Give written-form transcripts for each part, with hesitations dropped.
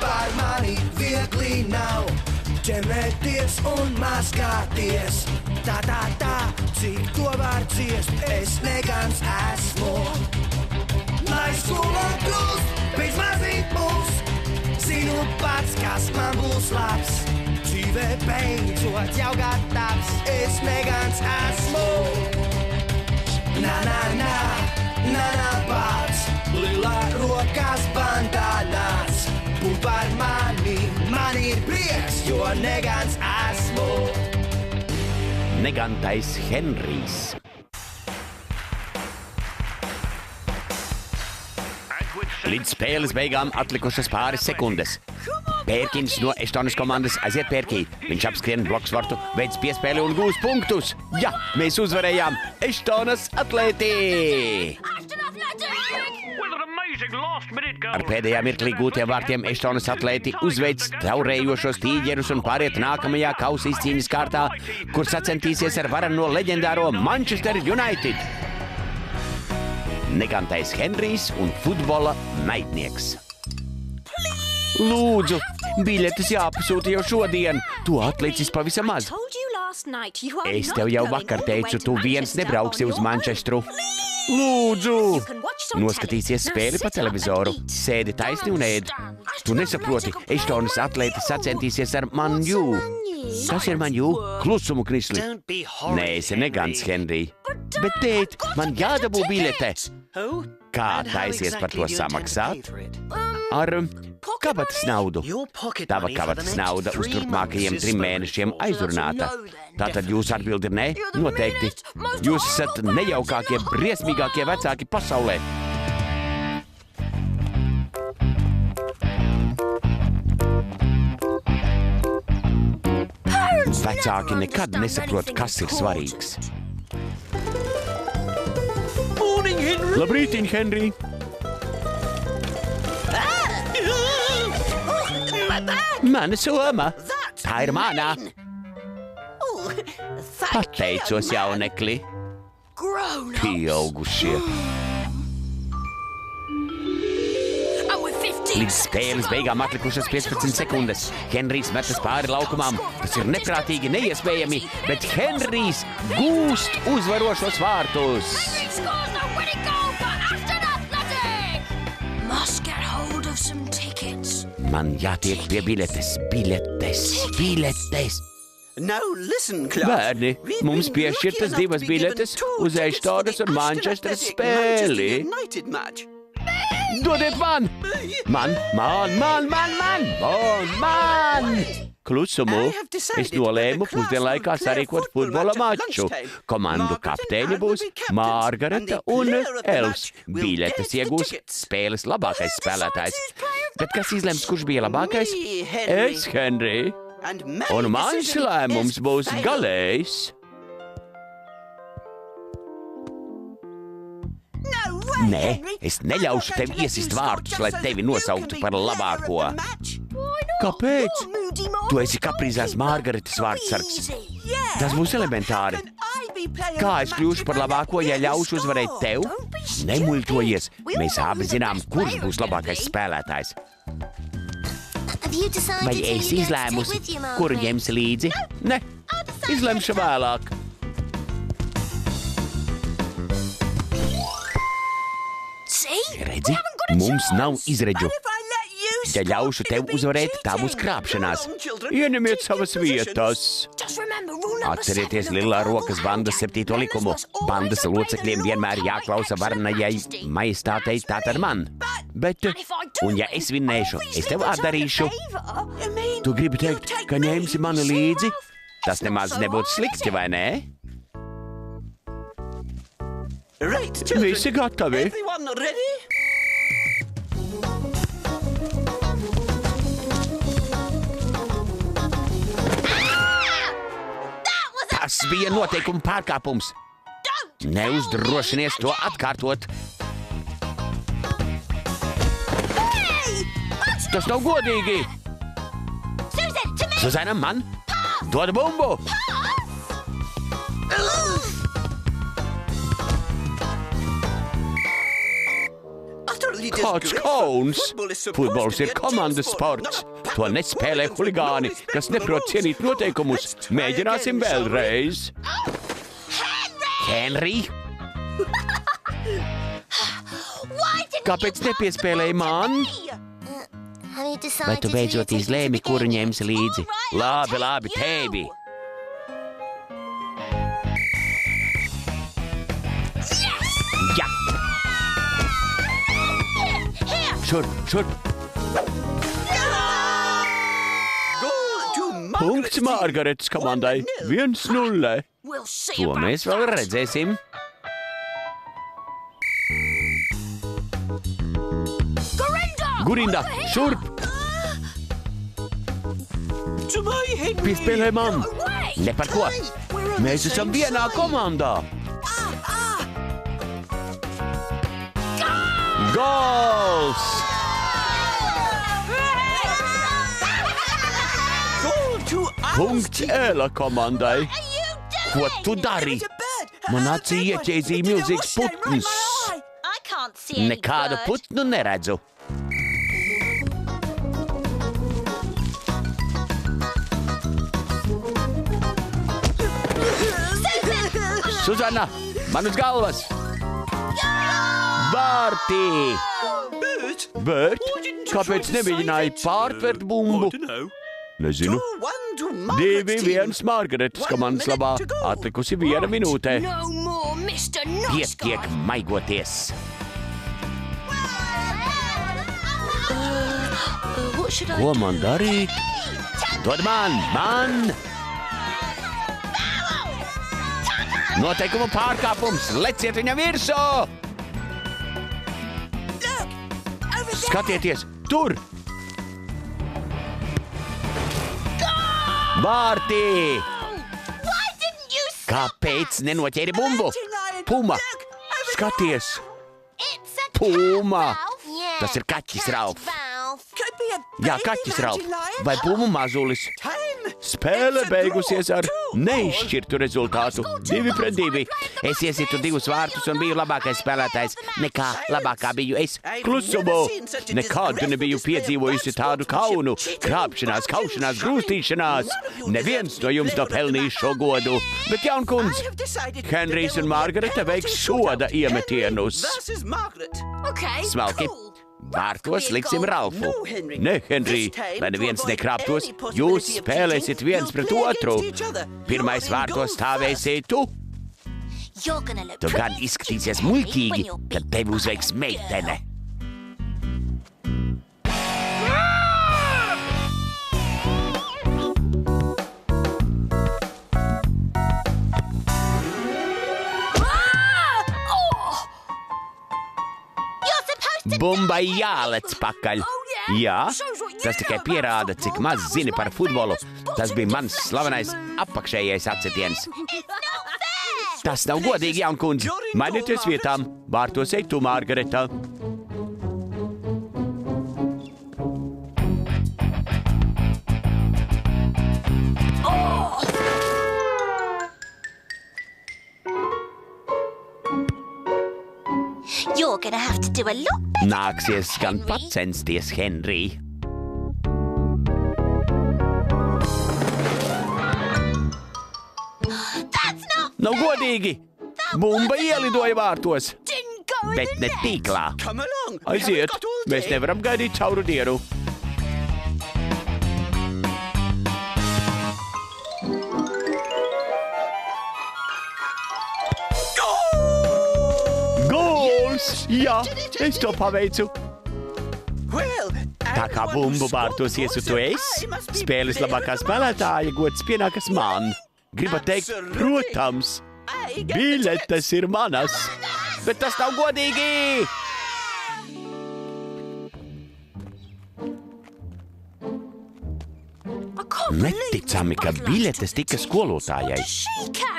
Par mani viegli nav ķemēties un mazgāties. Tā, cik to var ciest, es negans esmu. Lai skola kļūst pēc mazīt mūs, zinu pats, kas man būs labs. Dzīvē beidzot jau gatavs, es negans esmu. Na, pats, lilā rokas bandānās. Būt par mani, man ir prieks, jo negans esmu. Negantais Henrijs. Līdz spēles beigām atlikušas pāris sekundes. Pērkins no Eštonas komandas aiziet Pērkī. Viņš apskrien bloksvartu, veids piespēli un gūs punktus. Jā, mēs uzvarējām Eštonas atlētī! Ar pēdējā mirklī gūtiem vārtiem Eštonas atlēti uzveic taurējošos tīģerus un pāriet nākamajā kausa izcīņas kārtā, kur sacentīsies ar varano leģendāro Manchester United. Negantais Henrijs un futbola naidnieks. Lūdzu, biļetes jāpasūta jau šodien. Tu atlicis pavisam maz. Es tev jau vakar teicu, tu viens nebrauksi uz Manchesteru. Lūdzu! Noskatīsies spēli pa televizoru. Sēdi taisni un ēd. Tu nesaproti, Eštonas atlēti sacentīsies ar Man U. Kas ir Man U? Klusumu, Krisli. Nē, esi negants, Henrij. Bet tēt, man jādabū biļete. Kā taisies par to samaksāt? Ar kabatas naudu. Tava kabatas nauda uz turpmākajiem 3 mēnešiem aizrunāta. Tātad jūsu atbildi ir nē? Noteikti. Jūs esat nejaukākie, briesmīgākie vecāki pasaulē. Vecāki nekad nesaprot, kas ir svarīgs. Labrītiņ, Henrij! Mana soma! Tā ir manā! Pateicos, jaunekli! Pieaugušie! Līdz spēles beigām atlikušas 15 sekundes. Henrijs metas pāri laukumām. Tas ir neprātīgi, neiespējami, bet Henrijs gūst uzvarošos vārtus. Man jātiek pie biļetes. Bērni, mums piešķirtas 2 biļetes uz Eštonas un Manchesteras spēli. Dodiet man! Man! Klusumu! Es nolēmu pusdienlaikā sarīkot futbola maču. Komandu kapteini būs Margareta un Elfs. Biļetes iegūs spēles labākais spēlētājs. Bet kas izlems, kurš bija labākais? Es, Henrij. Un mans lēmums būs galējs. Nē, es neļaušu tev iesist vārtus, lai tevi nosauktu par labāko. Kāpēc? Tu esi kaprizās Margaretas vārdsargs. Tas būs elementāri. Kā es kļūšu par labāko, ja ļaušu uzvarēt tev? Nemuļķojies. Mēs abi zinām, kurš būs labākais spēlētājs. Vai esi izlēmusi, kuru ņemsi līdzi? Ne, izlemšu vēlāk. Redzi, mums nav izredžu. Ja ļaušu tev uzvarēt, tā būs krāpšanās. Ieņemiet savas vietas. Atcerieties Lilā rokas bandas 7. likumu. Bandas locekļiem vienmēr jāklausa varenajai majestātei, tātad man. Bet, un ja es vinnēšu, es tev atdarīšu. Tu gribi teikt, ka ņemsi mani līdzi? Tas nemaz nebūtu slikti, vai ne? Visi gatavi? Tas bija noteikuma pārkāpums. Neuzdrošinies to atkārtot. Tas nav godīgi. Suzana, man? Dod bumbu! Kāds kauns! Futbols ir komandas sports. To nespēlē huligāni, kas neprot cienīt noteikumus. Mēģināsim vēlreiz. Henry! Kāpēc nepiespēlēji man? Vai tu beidzot izlēmi, kuru ņemsi līdzi? Labi, tevi! Jā! Šurp! Punkts Margaretas komandai. 1-0. To mēs vēl redzēsim. Gurinda, šurp! Piespēlē man! Ne par ko! Mēs esam vienā komandā! Gols! Punkts Ēla komandai! Ko tu dari? Man acī ieķēzīja milzīgs putns! Nekādu putnu neredzu! Suzana, man uz galvas! Bārtī! Bert, kāpēc nemēģināji pārtvert bumbu? Nezinu. 2-1 Margaretas komandas labā. Atlikusi 1 minūte. Pietiek maigoties! Ko man darīt? Dod man! Noteikumu pārkāpums! Leciet viņam virsū! Skatieties! Tur! Bārtī! Kāpēc nenoķēri bumbu? Puma! Skaties! Puma! Tas ir kaķis, Ralf! Jā, kaķis, Ralf! Vai pumu mazulis? Spēle beigusies ar neizšķirtu rezultātu 2-2. Es iesitu 2 vārtus un biju labākais spēlētājs. Nekā labākā biju es. Klusumu! Nekādu nebiju piedzīvojusi tādu kaunu. Krāpšanās, kaušanās, grūstīšanās. Neviens no jums nav pelnījis šo godu. Bet jaunkundz, Henrijs un Margareta veiks soda iemetienus. Smalki! Vārtos liksim Ralfu. Ne, Henrij, lai neviens nekrāptos, jūs spēlēsiet viens pret otru. Pirmais vārtos stāvēsi tu. Tu gan izskatīsies muļķīgi, kad tevi uzveiks meitene. Bumbai jālec pakaļ. Jā, tas tikai pierāda, cik maz zini par futbolu. Tas bija mans slavenais apakšējais atsitiens. Tas nav godīgi, jaunkundze. Mainieties vietām. Vārtos ej tu, Margareta. Nāksies gan pacensties, Henrij. Nav godīgi! Bumba ielidoja vārtos, bet ne tīklā. Aiziet, mēs nevaram gaidīt cauru dienu. Jā, es to paveicu. Tā kā bumbu vārtos iesitu es, spēles labākā spēlētāja gods pienākas man. Gribat teikt, protams, biļetes ir manas, bet tas nav godīgi! Neticami, ka biļetes tika skolotājai.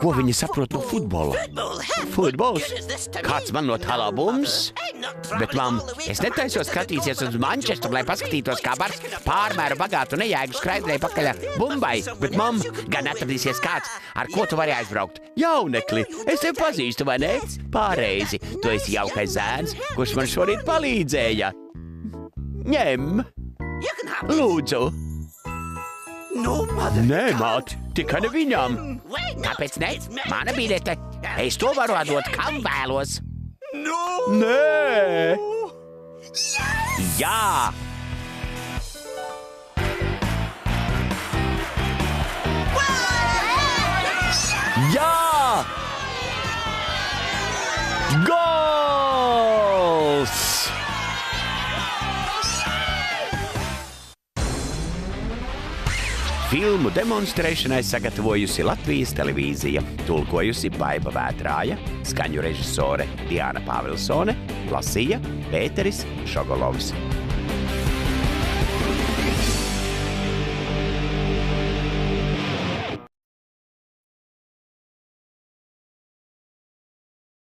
Ko viņi saprot no futbola? Futbols? Kāds man no tālā bums? Bet, mam, es netaisos skatīties uz Manchesteru, lai paskatītos, kā Bars pārmēru bagātu nejēgu skraidrēja pakaļ bumbai. Bet, mam, gan atradīsies kāds, ar ko tu vari aizbraukt. Jaunekli, es tevi pazīstu, vai ne? Pareizi, tu esi jaukais zēns, kurš man šorīt palīdzēja. Ņem! Lūdzu! Nē, māt, tikai ne viņam. Kāpēc ne? Mana biļete. Es to varu atdot, kam vēlos. Nē! Jā! Jā! Gols! Filmu demonstrēšanai sagatavojusi Latvijas televīzija, tulkojusi Baiba Vētrāja, skaņu režisore Diana Pāvilsone, lasīja Pēteris Šogolovs.